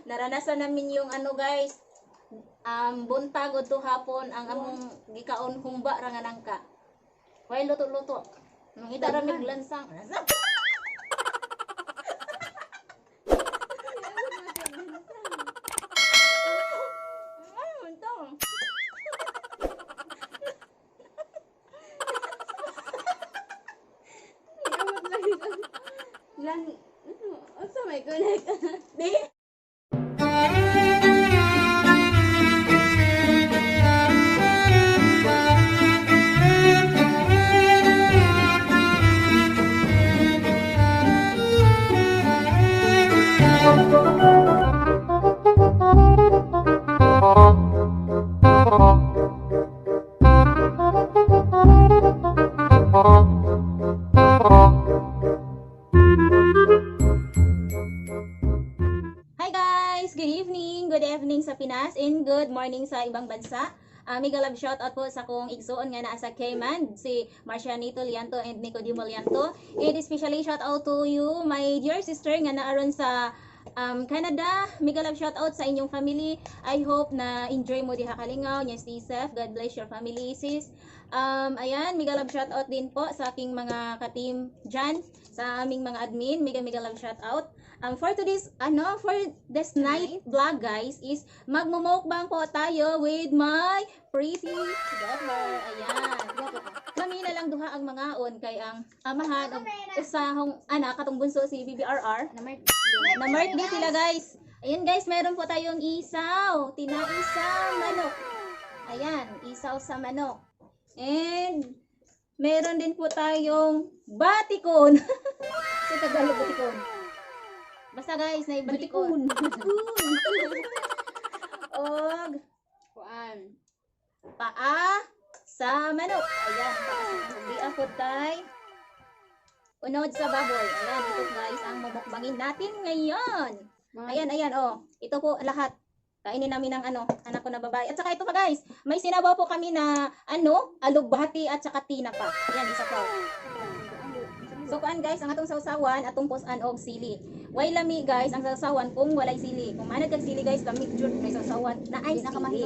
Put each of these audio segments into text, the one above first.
Naranasan namin yung ano guys, buntag o hapon ang among gikaon humba ra nga nangka. Way luto-luto. Nung ita ra mig lansang. Lansang. Ay, buntong. Lang, asa may connect? Di. Hi guys! Good evening! Good evening sa Pinas and good morning sa ibang bansa. Mega love shoutout po sa kong igsoon nga naa sa Cayman, si Marcianito Lianto and Nicodemo Lianto. And especially shoutout to you, my dear sister nga naaron sa Canada. Mega love shoutout sa inyong family. I hope na enjoy mo diha kalingaw. Yes, stay safe. God bless your family, sis. Ayan, mega love shoutout din po sa aking mga ka-team dyan, sa aming mga admin. Mega love shoutout. For this night vlog guys is magmumukbang po tayo with my pretty daughter. Ayan. Kami na lang duha ang mangaon kay ang amahan og usahong anak katong bunso si BBRR. Na birthday sila guys. Ayan guys, meron po tayong isaw. Tinaisaw manok. Ayan, isaw sa manok. And meron din po tayong batikon. Sa Tagalog batikon. Basta guys, na batikon. Og Kuan. paa sa manok. Ayan, paa sa manok. Di ako tay. Unod sa baboy. Ayan, ito guys ang mumukbangin natin ngayon. Ayan, oh. Ito po lahat. Kainin namin ng anak ko na babae. At saka ito pa guys, may sinabaw po kami na alugbati at saka tinapa. Ayan, isa po. So kuan guys, ang atong sausawan atong pusan og sili. Way lami guys ang sausawan kung walay sili. Kung manad kag sili guys, lami jud may sausawan na ay sili.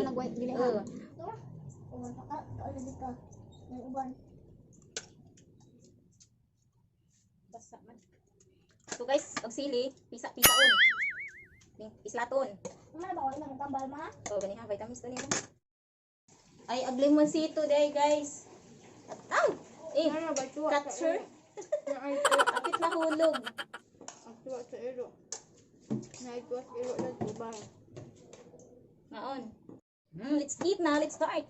Basta man. So guys, og sili, pisaon. Islaton. Oh, gani ha, vitamins to niya. Ay, ag lemon sito day guys. Catcher. Apit na hulog. Agtuwa sa ilo. Naituwa sa ilo lang po ba? Naon. Let's eat na, let's start.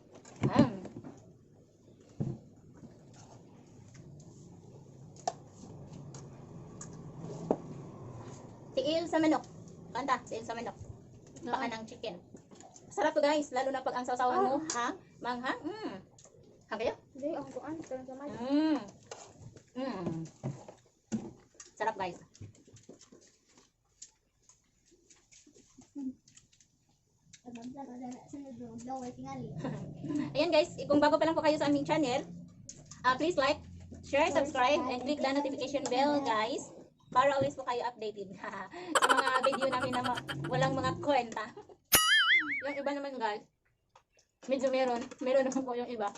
Tiil sa manok. Kanta, tiil sa manok. Paka ng chicken. Sarap to guys, lalo na pag ang sausawan mo, manghang. Hang kayo? Hindi, ang kuan. Sarang sa may. Sarap guys. Ayan guys, kung bago pa lang po kayo sa aming channel, please like, share, subscribe, and click the notification bell guys, para always po kayo updated sa mga video namin na walang mga kwenta. Yung iba naman guys, medyo meron naman po yung iba.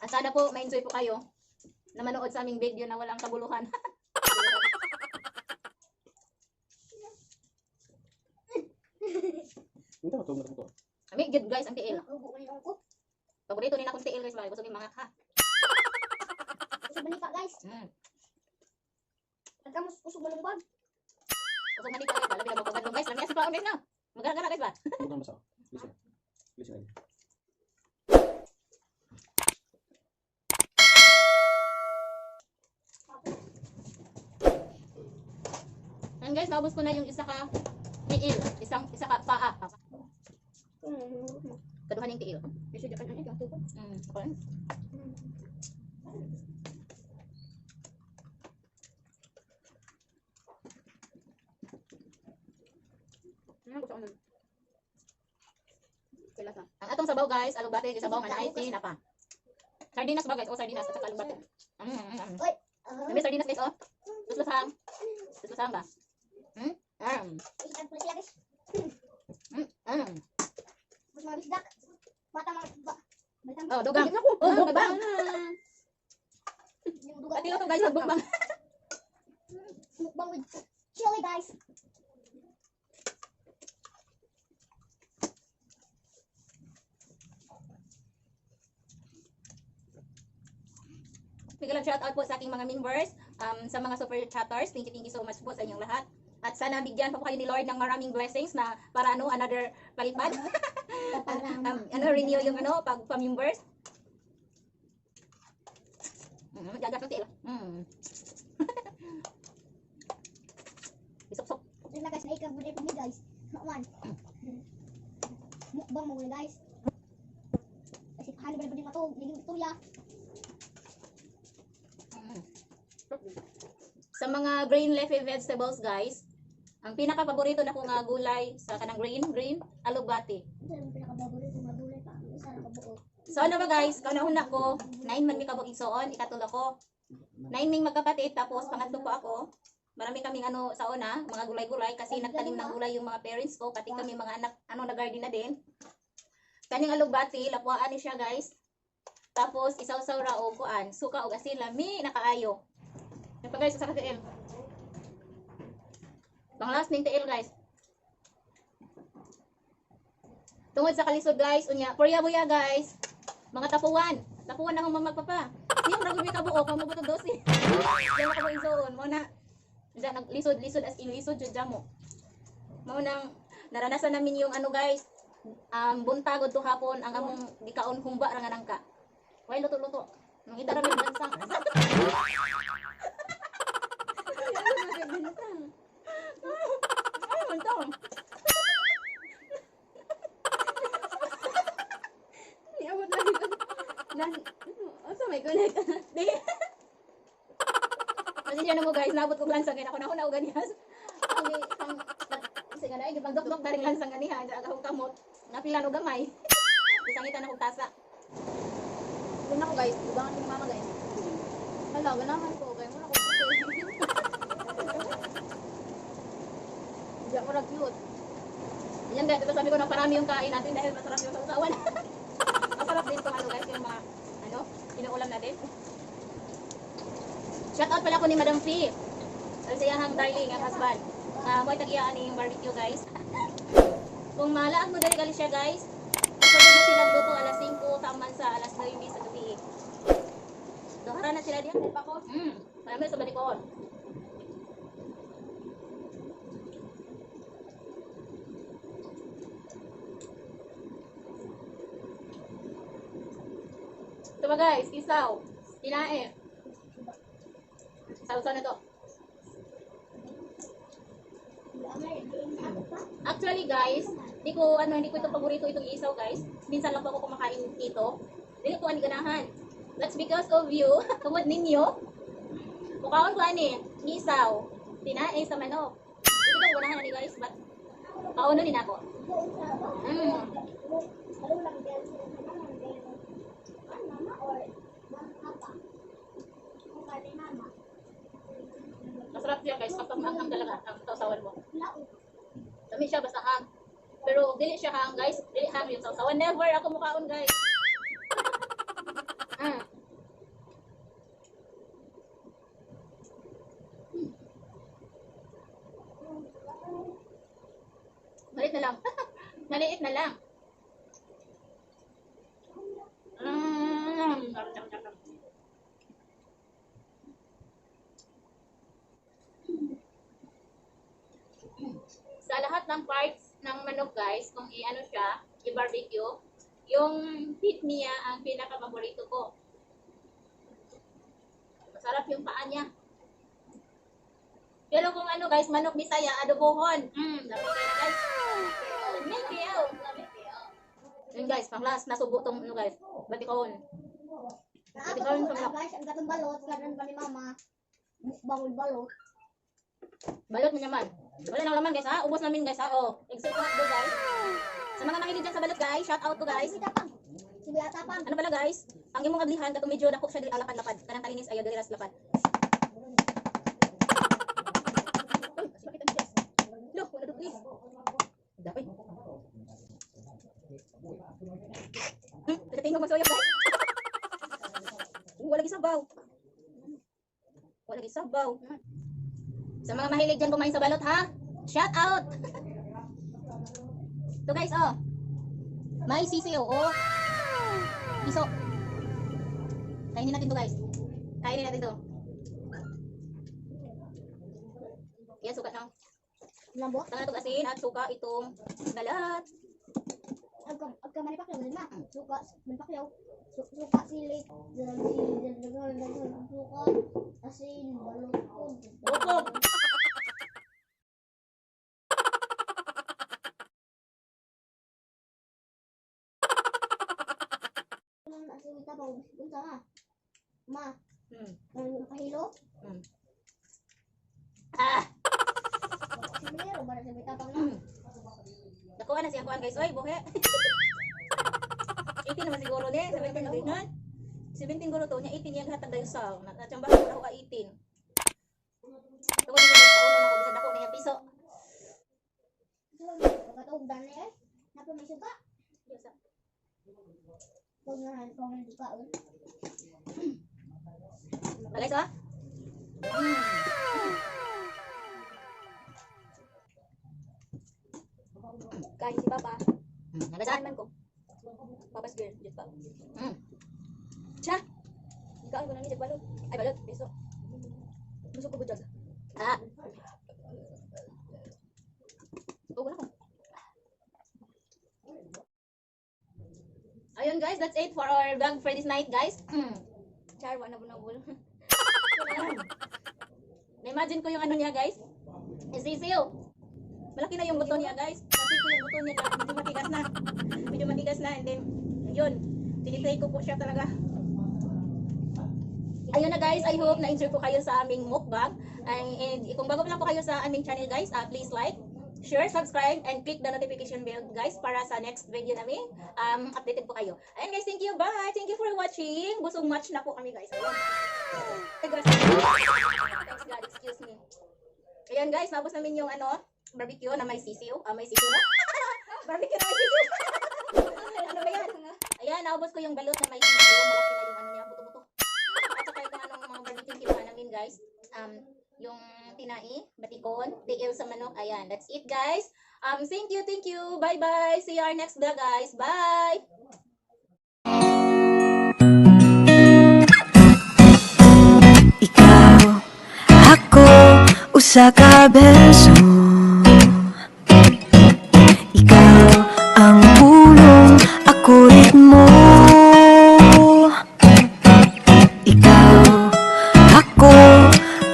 At sana po ma-enjoy po kayo na manood sa aming video na walang kabuluhan. Hindi ako tumulong ko. Kami, good guys, ang tiil. Paborito din akong tiil guys, bago sabihin mga ka. Usog manika guys. Nagkamos usog malumbag. Usog manika guys, labi na magpagandong guys. Lami sa paon guys na. Magana guys ba? Huwag kang basa. Listen. Listen. Ayan guys, naubos ko na yung isa ka tiil. Isa ka paa. Kaduhan yung tiil. Kasi di ka na ito. Okay. Ang atong sabaw guys, alugbate yung sabaw nga na ay tinapa. Sardinas ba guys? O sardinas at saka alugbate. Dami sardinas guys oh. Luslusang. Luslusang ba? Ikan pula sila guys. Mas mga bisdak. Mata mga ba. Oh, dugang. Oh, dugang. Yung duga. Pati to guys, magbukbang. Mukbang with chili guys. Bigyan lang shout out po sa aking mga members, sa mga super chatters. Thank you so much po sa inyong lahat. At sana bigyan pa po kayo ni Lord ng maraming blessings na para another palipad. Renew yung pag-members. Jagas ng tail. Isok-sok. Terus na guys, naikag budaya pagi guys. Makman. Mukbang mo guys. Kasi paano ba na matog? Hindi Victoria. Sa mga green leafy vegetables guys, ang pinaka-paborito na ko nga gulay sa kanang green, alubati. Ito yung pinaka-paborito nga gulay pa. Isa na kabuo. So ano ba guys, kaunahuna ko, 9 man mi kabog igsoon, ikatulo ko. 9 ming magkapatid, tapos pangatlo po ako. Marami kaming sa una, mga gulay-gulay kasi nagtanim ng gulay yung mga parents ko, pati kami mga anak, na-garden na din. Kaning alubati, lapuaan ni siya guys. Tapos isaw-saw ra og kuan, suka og asin lami nakaayo. Yan pa guys sa tiil. Panglas ning tiil guys. Tungod sa kalisod guys, unya, porya-buya guys. Mga tapuan. Tapuan na akong magpapa. Yung nagumi kabuo, kung mabuto dosi. Yan ako igsoon mo na. Diyan naglisod-lisod as in lisod jud mo. Mao nang naranasan namin yung guys, buntagod to hapon ang among gikaon humba ra nga nangka. Way luto-luto. Nang idara mi bansang. Ay, buntong. Niabot lagi ko. Asa may connect? Di. Kasi siya mo guys, nabot ko lansang kaya ako na ako ganihas. Kasi nga na, gipagdok-dok daring lansang ganihan, sa akong kamot, napila no gamay. Isangitan akong tasa. Doon ako guys, dugangan yung mama guys. Hala, ganaman ko. Kaya muna ko. Hindi ako nag-cute. Yan guys, ito sabi ko na parami yung kain natin dahil masarap yung sausawan. Masarap din itong guys, yung mga inuulam natin. Shoutout pala ko ni Madam Fee. Sa iyang darling, ang husband. Mo'y tag-iyaan yung barbecue guys. Kung malaag mo dali gali siya guys, pagod na sila luto alas 5, taman sa alas 9 sa gabi. Dohara na sila diyan. Marami sa balikon. Ito ba guys, isaw, tinae. Sausaw na to. Actually guys, hindi ko ito paborito itong isaw guys. Minsan lang po ako kumakain dito. Hindi ko ganahan. That's because of you. Tungod ninyo. Mukaon ko isaw, tinae sa manok. Hindi ko ganahan ni guys, but kauno din ako. Masarap siya guys kapag maanghang talaga ang sausawan mo. Dami siya basta hang. Pero dili siya hang guys, dili hang yung sausawan. Never ako mukaon guys. Maliit na lang. Maliit na lang. Sa lahat ng parts ng manok guys, kung siya, i-barbecue, yung feet niya ang pinaka-paborito ko. Masarap yung paa niya. Pero kung guys, manok Bisaya, adobohon. Dami kayo na guys. Mekiyaw. Yun guys, pang last, nasubo tong guys. Batikon. Batikon sa manok. Guys, ang gatong balot, kanan pa ni mama. Mukbang balot. Balot mo naman. Wala nang laman guys ha. Ubos namin guys ha. Oh, exit ko na guys. Sa mga makinig dyan sa balot guys, shout out to guys. Sibiyatapang. Ano pala guys? Ang imong aglihan katong medyo dako siya dili alapad-lapad. Kanang kalinis ayo dili ras lapad. Galing mo magsoyo guys. Wala gisabaw. Wala gisabaw. Sa mga mahilig dyan kumain sa balot ha, shout out. Ito guys oh. May sisiyo oh. Iso. Kainin natin to guys. Kainin natin to. Yan suka na. Lambot. Tangan ito asin at suka itong balat. Agka manipakyaw din na. Suka, manipakyaw. Suka, sili. Suka, asin, balukod. Bukog. Asin, wita pa. Unsa nga? Ma, kahilo? Ah, Sinero, ba na sa wita pa nga? nakuha na siya kuan guys. Oy, buhe. 18 naman siguro ni, 17 na ganyan. 17 guro to niya, 18 yang hatag dayon sa. Natsyang ba ko 18. Tuwa ni sa ulo na ko bisag ako niya piso. Pagkataog dani eh. Napa may suka? Huwag na rin kung hindi ka. Guys ah. Kain si Papa. Nagasaan man ko. Papa's girl, just pa. Siya. Ikaw ko nang isip balot. Ay balot, piso. Gusto ko bujag. Ah. Oh, wala ko. Ayun guys, that's it for our vlog for this night guys. Char, wala na bunabul. Na-imagine ko yung ano niya guys. Sisiyo. Malaki na yung buto niya guys. Kasi ko yung buto niya medyo matigas na. Medyo matigas na and then yun. Tinitry ko po siya talaga. Ayun na guys, I hope na-enjoy po kayo sa aming mukbang. And kung bago pa lang po kayo sa aming channel guys, please like, share, subscribe, and click the notification bell guys para sa next video namin. Updated po kayo. Ayun guys, thank you, bye! Thank you for watching. Busog match na po kami guys. Ayun. Thanks God, excuse me. Ayan guys, napos namin yung ano, barbecue na may sisiw. May sisiw na? Barbecue na may sisiw. Ano ba yan? Ayan, naubos ko yung balot na may sisiw. Malaki na yung ano niya, buto-buto. At saka yung anong mga barbecue kinuha namin guys. Yung tinai, batikon, tiil sa manok. Ayan, that's it guys. Thank you, thank you. Bye-bye. See you our next vlog guys. Bye! Ikaw, ako, usa ka beso. Ikaw ang pulong, ako ritmo. Ikaw, ako,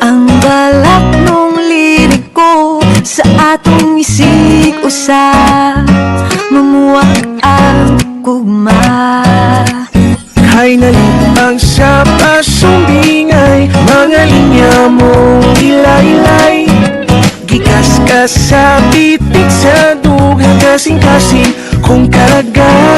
ang balak nung lirik ko. Sa atong isig usa, mamuwag ang kugma. Ay nalipang sa pasumbingay, mga linya mong ilay-ilay. Gikas ka sa titik sa dugang kasing-kasing kung karagay.